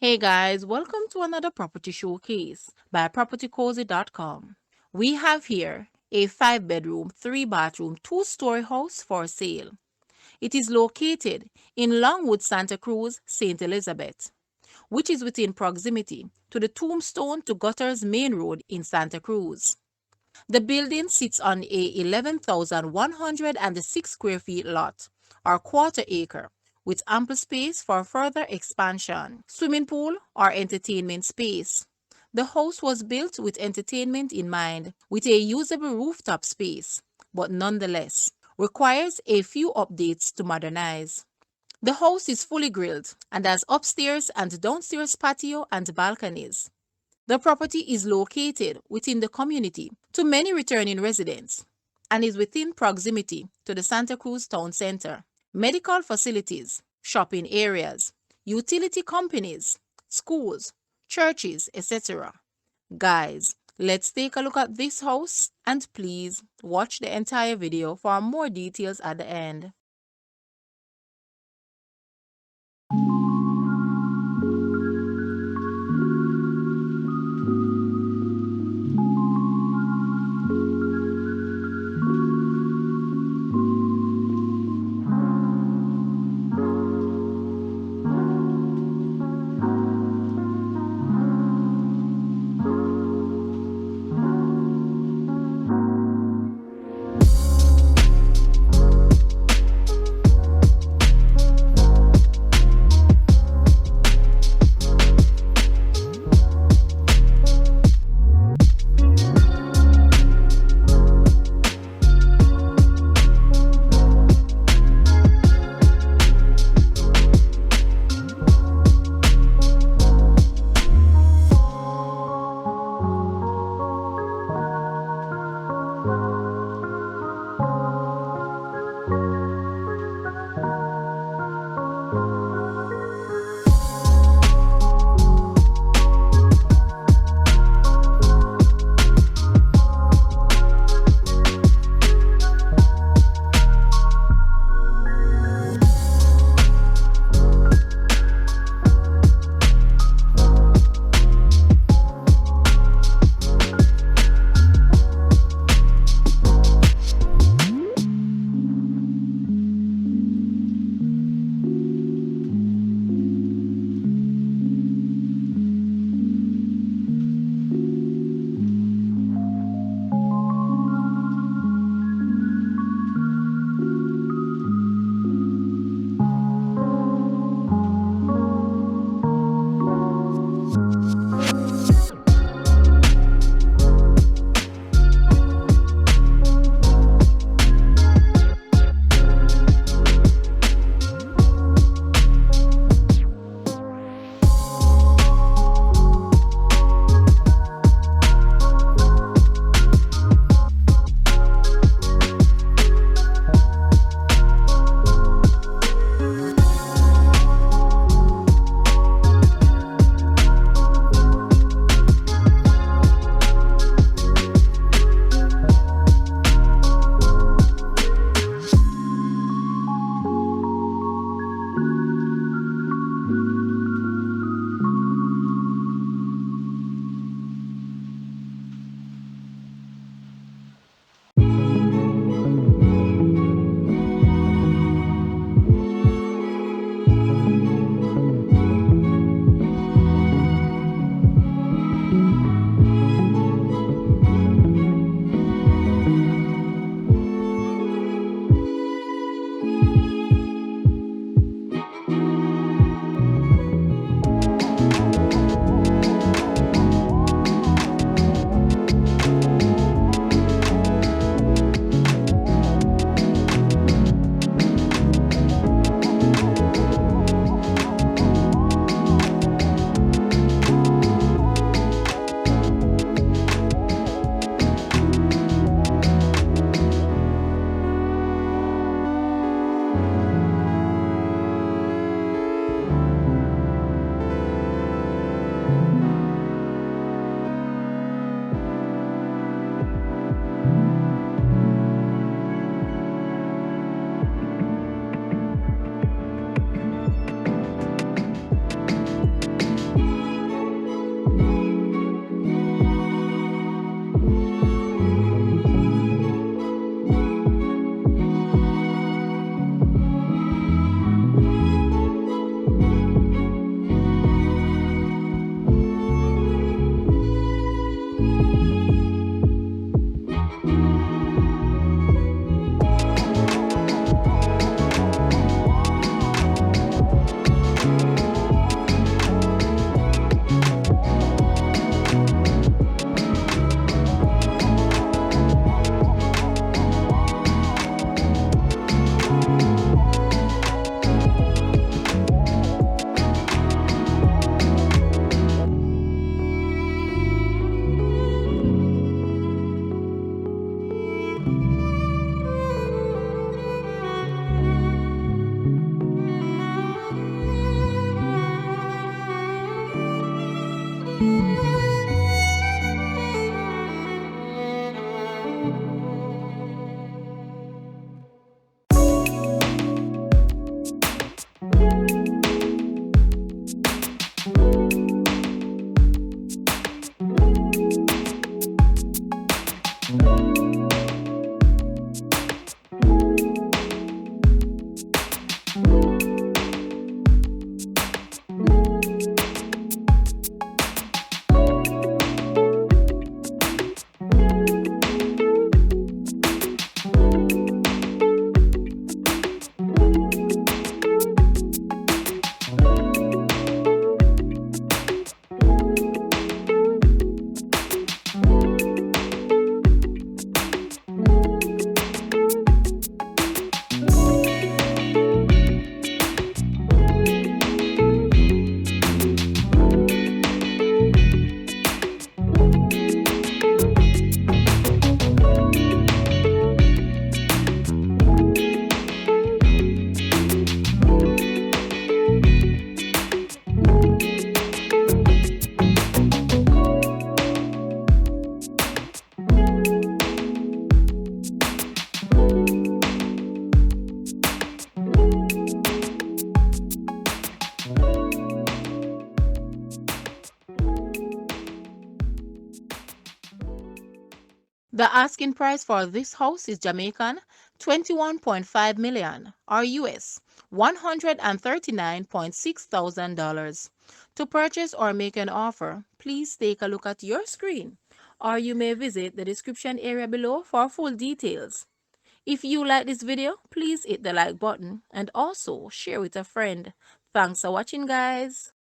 Hey guys, welcome to another property showcase by propertycozy.com. We have here a 5-bedroom, 3-bathroom, 2-story house for sale. It is located in Longwood, Santa Cruz, St. Elizabeth, which is within proximity to the Tomestone to Gutters Main Road in Santa Cruz. The building sits on a 11,106 square feet lot or quarter acre with ample space for further expansion, swimming pool or entertainment space. The house was built with entertainment in mind with a usable rooftop space, but nonetheless requires a few updates to modernize. The house is fully grilled and has upstairs and downstairs patio and balconies. The property is located within the community to many returning residents and is within proximity to the Santa Cruz Town Center, medical facilities, shopping areas, utility companies, schools, churches, etc. Guys, let's take a look at this house and please watch the entire video for more details at the end. The asking price for this house is Jamaican 21.5 million or US $139.6 thousand. To purchase or make an offer, please take a look at your screen or you may visit the description area below for full details. If you like this video, please hit the like button and also share with a friend. Thanks for watching, guys.